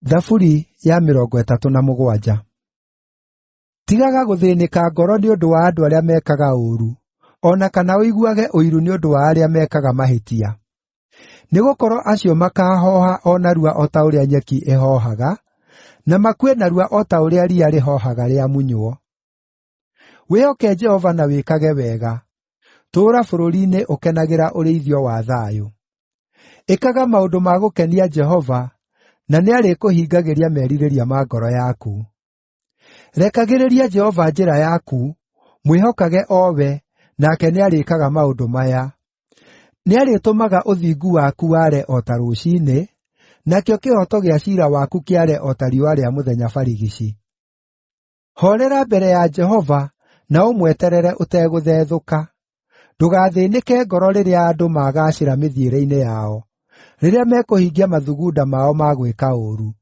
Thaburi ya 37. Tigaga gũthĩĩnĩka ngoro nĩ ũndũ wa andũ arĩa mekaga ũũru, o na kana ũiguage ũiru nĩ ũndũ wa arĩa mekaga mahĩtia. Nĩgũkorwo acio makaahooha o narua o ta ũrĩa nyeki ĩhoohaga, na makue narua o ta ũrĩa riya rĩhoohaga rĩamunywo. Wĩhoke Jehova na wĩkage wega; tũũra bũrũri-inĩ ũkenagĩra ũrĩithio wa thayũ. Ĩkaga maũndũ ma gũkenia Jehova, na nĩarĩkũhingagĩria merirĩria ma ngoro yaku. Rekagĩrĩria Jehova njĩra yaku, mwĩhokage o we, nake nĩarĩĩkaga maũndũ maya: nĩarĩtũmaga ũthingu waku ware o ta rũciinĩ, nakĩo kĩhooto gĩa ciira waku kĩare o ta riũa rĩa mũthenya barigici. Hoorera mbere ya Jehova, na ũmweterere ũtegũthethũka. Ndũgathĩĩnĩke ngoro rĩrĩa andũ magaacĩra mĩthiĩre-inĩ yao, rĩrĩa mekũhingia mathugunda mao ma gwĩka ũũru.